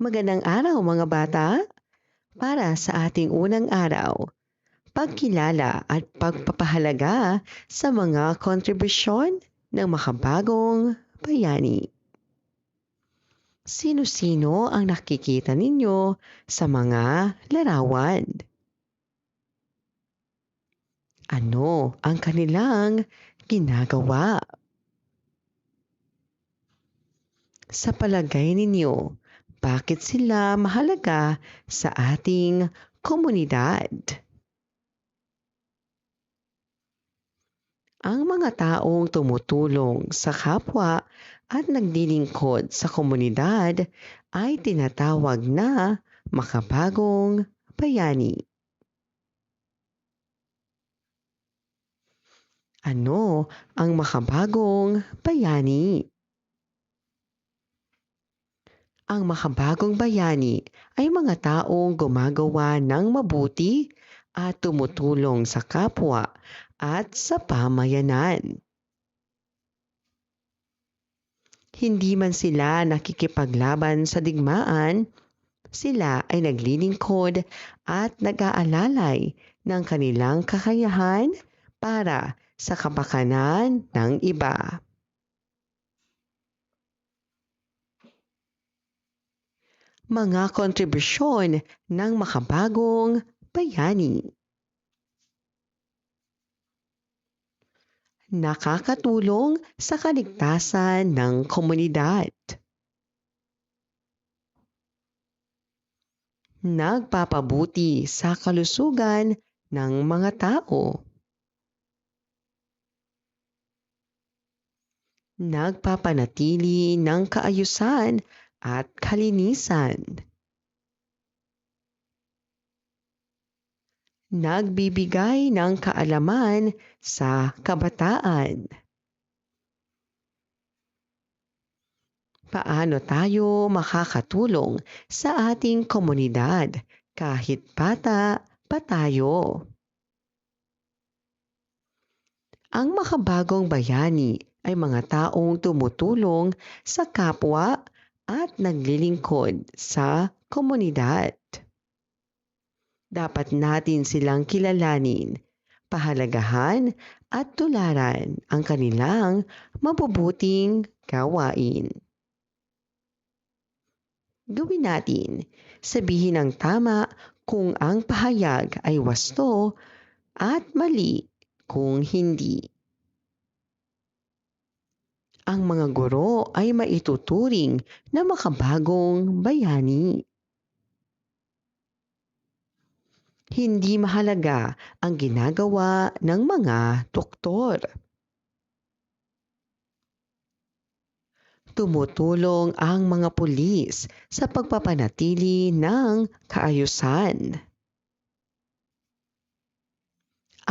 Magandang araw mga bata! Para sa ating unang araw, pagkilala at pagpapahalaga sa mga kontribusyon ng makabagong bayani. Sino-sino ang nakikita ninyo sa mga larawan? Ano ang kanilang ginagawa? Sa palagay ninyo, bakit sila mahalaga sa ating komunidad? Ang mga taong tumutulong sa kapwa at naglilingkod sa komunidad ay tinatawag na makabagong bayani. Ano ang makabagong bayani? Ang makabagong bayani ay mga taong gumagawa ng mabuti at tumutulong sa kapwa at sa pamayanan. Hindi man sila nakikipaglaban sa digmaan, sila ay naglilingkod at nag-aalalay ng kanilang kakayahan para sa kapakanan ng iba. Mga kontribusyon ng makabagong bayani. Nakakatulong sa kaligtasan ng komunidad. Nagpapabuti sa kalusugan ng mga tao. Nagpapanatili ng kaayusan at kalinisan. Nagbibigay ng kaalaman sa kabataan. Paano tayo makakatulong sa ating komunidad kahit bata pa tayo? Ang makabagong bayani ay mga taong tumutulong sa kapwa at naglilingkod sa komunidad. Dapat natin silang kilalanin, pahalagahan at tularan ang kanilang mabubuting gawain. Gawin natin, sabihin ng tama kung ang pahayag ay wasto at mali kung hindi. Ang mga guro ay maituturing na makabagong bayani. Hindi mahalaga ang ginagawa ng mga doktor. Tumutulong ang mga pulis sa pagpapanatili ng kaayusan.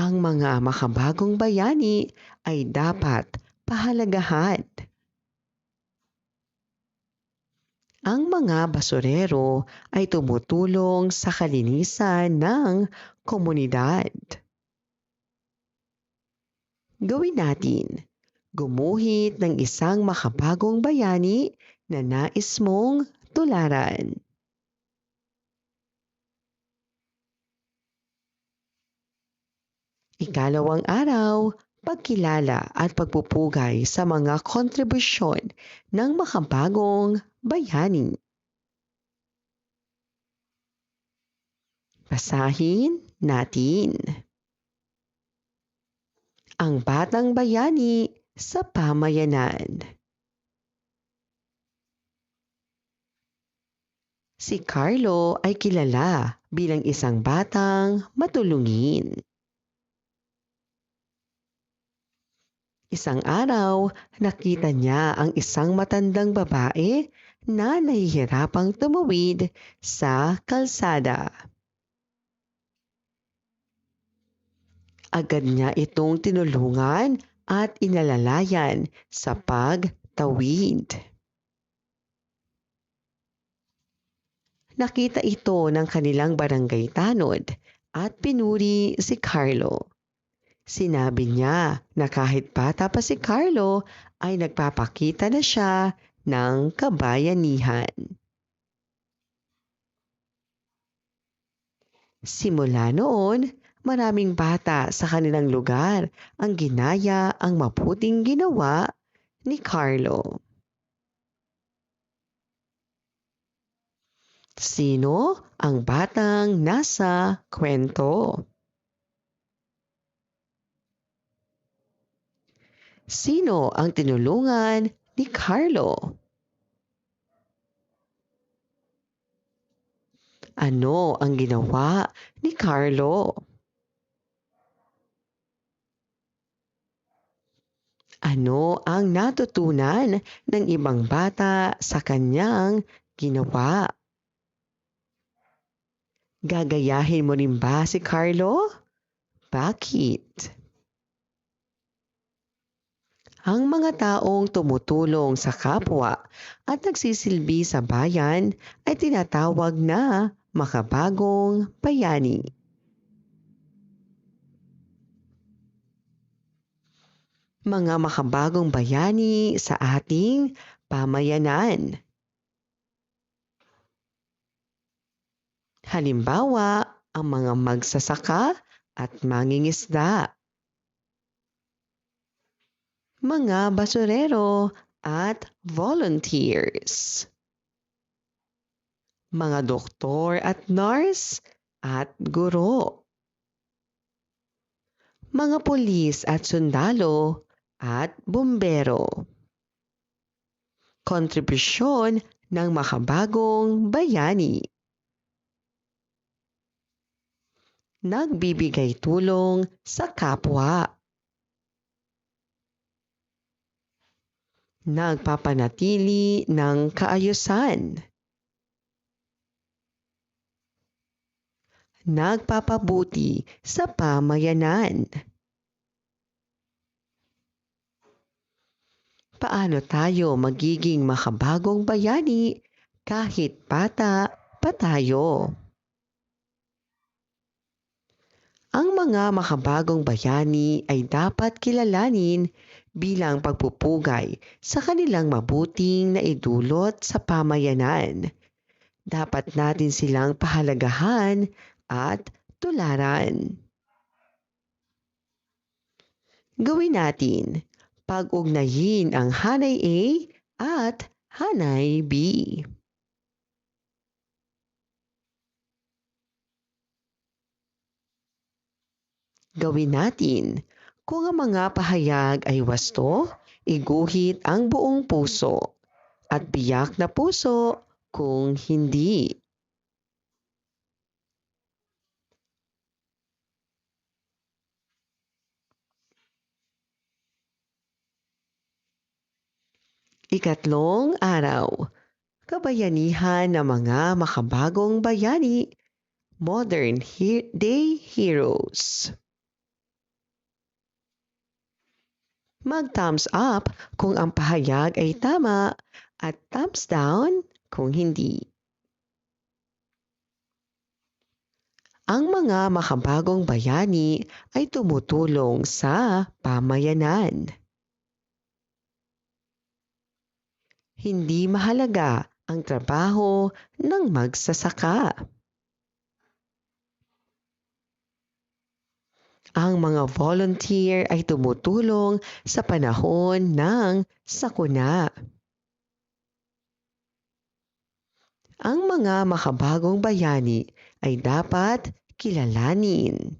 Ang mga makabagong bayani ay dapat pahalagahan. Ang mga basurero ay tumutulong sa kalinisan ng komunidad. Gawin natin, gumuhit ng isang makabagong bayani na nais mong tularan. Ikalawang araw, pagkilala at pagpupugay sa mga kontribusyon ng makabagong bayani. Basahin natin. Ang Batang Bayani sa Pamayanan. Si Carlo ay kilala bilang isang batang matulungin. Isang araw, nakita niya ang isang matandang babae na nahihirapang tumawid sa kalsada. Agad niya itong tinulungan at inalalayan sa pagtawid. Nakita ito ng kanilang barangay tanod at pinuri si Carlo. Sinabi niya na kahit bata pa si Carlo ay nagpapakita na siya ng kabayanihan. Simula noon, maraming bata sa kanilang lugar ang ginaya ang mabuting ginawa ni Carlo. Sino ang batang nasa kwento? Sino ang tinulungan ni Carlo? Ano ang ginawa ni Carlo? Ano ang natutunan ng ibang bata sa kanyang ginawa? Gagayahin mo rin ba si Carlo? Bakit? Ang mga taong tumutulong sa kapwa at nagsisilbi sa bayan ay tinatawag na makabagong bayani. Mga makabagong bayani sa ating pamayanan. Halimbawa, ang mga magsasaka at mangingisda, mga basurero at volunteers, mga doktor at nurse at guro, mga pulis at sundalo at bumbero. Kontribusyon ng makabagong bayani. Nagbibigay tulong sa kapwa. Nagpapanatili ng kaayusan. Nagpapabuti sa pamayanan. Paano tayo magiging makabagong bayani kahit bata pa tayo? Ang mga makabagong bayani ay dapat kilalanin bilang pagpupugay sa kanilang mabuting naidulot sa pamayanan. Dapat natin silang pahalagahan at tularan. Gawin natin, pag-ugnayin ang Hanay A at Hanay B. Gawin natin, kung ang mga pahayag ay wasto, iguhit ang buong puso at biyak na puso kung hindi. Ikatlong araw, kabayanihan ng mga makabagong bayani, modern day heroes. Mag-thumbs up kung ang pahayag ay tama at thumbs down kung hindi. Ang mga makabagong bayani ay tumutulong sa pamayanan. Hindi mahalaga ang trabaho ng magsasaka. Ang mga volunteer ay tumutulong sa panahon ng sakuna. Ang mga makabagong bayani ay dapat kilalanin.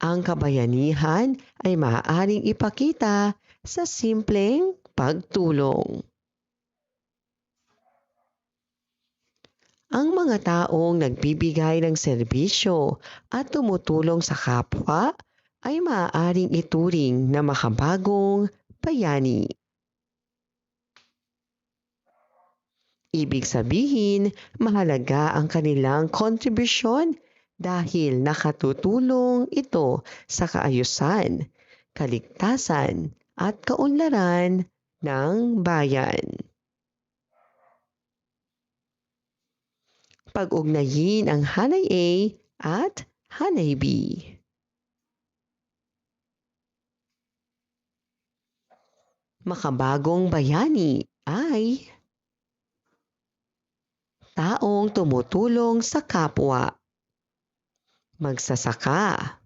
Ang kabayanihan ay maaaring ipakita sa simpleng pagtulong. Ang mga taong nagbibigay ng serbisyo at tumutulong sa kapwa ay maaaring ituring na makabagong bayani. Ibig sabihin, mahalaga ang kanilang kontribusyon dahil nakatutulong ito sa kaayusan, kaligtasan at kaunlaran ng bayan. Pag-ugnayin ang Hanay A at Hanay B. Makabagong bayani ay taong tumutulong sa kapwa, magsasaka,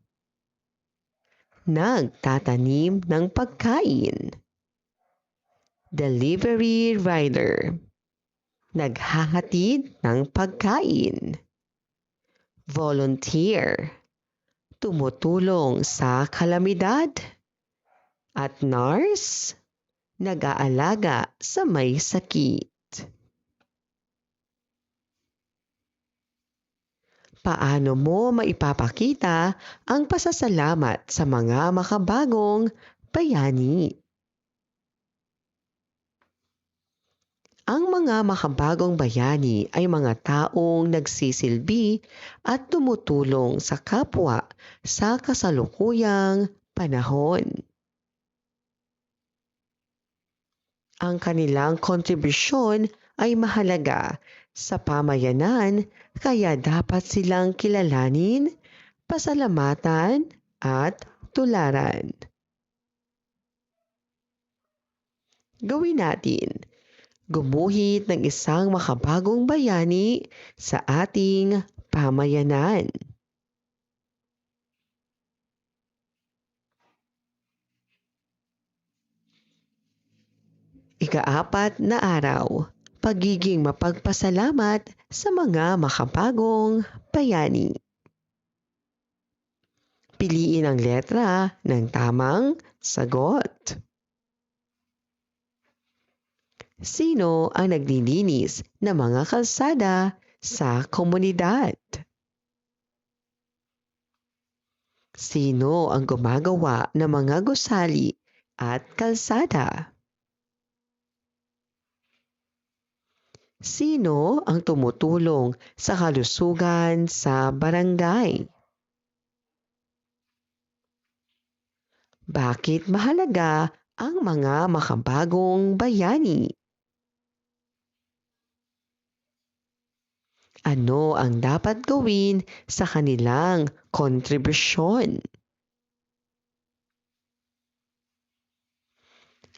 nagtatanim ng pagkain, delivery rider, naghahatid ng pagkain, volunteer, tumutulong sa kalamidad, at nurse, nag-aalaga sa may sakit. Paano mo maipapakita ang pasasalamat sa mga makabagong bayani? Ang mga makabagong bayani ay mga taong nagsisilbi at tumutulong sa kapwa sa kasalukuyang panahon. Ang kanilang kontribusyon ay mahalaga sa pamayanan, kaya dapat silang kilalanin, pasalamatan at tularan. Gawin natin, gumuhit ng isang makabagong bayani sa ating pamayanan. Ika-4 na araw, pagiging mapagpasalamat sa mga makabagong bayani. Piliin ang letra ng tamang sagot. Sino ang naglilinis ng mga kalsada sa komunidad? Sino ang gumagawa ng mga gusali at kalsada? Sino ang tumutulong sa kalusugan sa barangay? Bakit mahalaga ang mga makabagong bayani? Ano ang dapat gawin sa kanilang kontribusyon?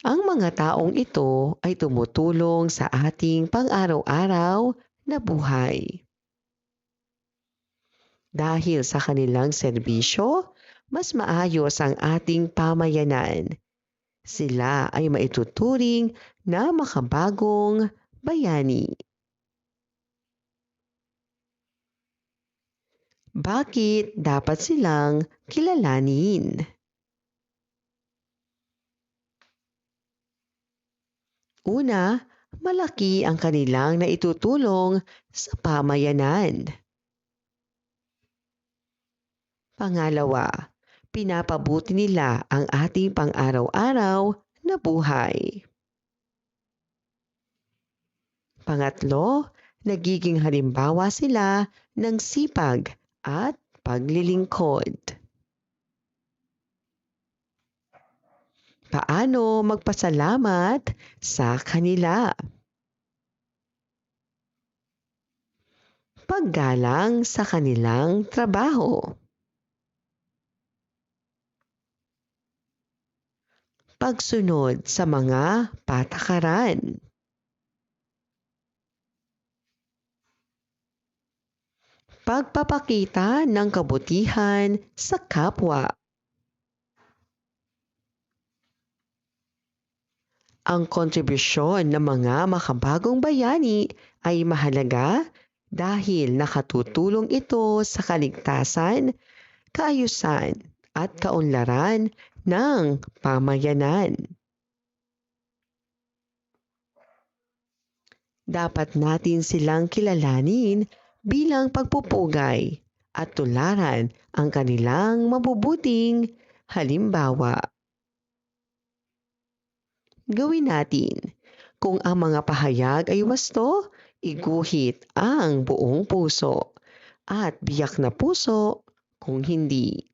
Ang mga taong ito ay tumutulong sa ating pang-araw-araw na buhay. Dahil sa kanilang serbisyo, mas maayos ang ating pamayanan. Sila ay maituturing na makabagong bayani. Bakit dapat silang kilalanin? Una, malaki ang kanilang naitutulong sa pamayanan. Pangalawa, pinapabuti nila ang ating pang-araw-araw na buhay. Pangatlo, nagiging halimbawa sila ng sipag at paglilingkod. Paano magpasalamat sa kanila? Paggalang sa kanilang trabaho. Pagsunod sa mga patakaran. Pagpapakita ng kabutihan sa kapwa. Ang kontribusyon ng mga makabagong bayani ay mahalaga dahil nakatutulong ito sa kaligtasan, kaayusan at kaunlaran ng pamayanan. Dapat natin silang kilalanin bilang pagpupugay at tularan ang kanilang mabubuting halimbawa. Gawin natin, kung ang mga pahayag ay wasto, iguhit ang buong puso at biyak na puso kung hindi.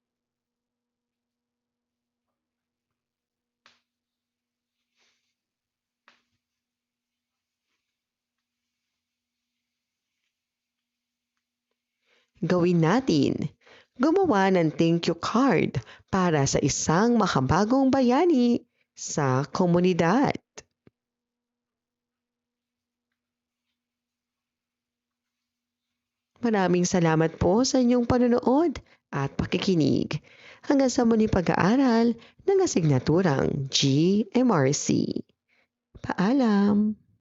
Gawin natin, gumawa ng thank you card para sa isang makabagong bayani sa komunidad. Maraming salamat po sa inyong panonood at pakikinig. Hanggang sa muling pag-aaral ng asignaturang GMRC. Paalam!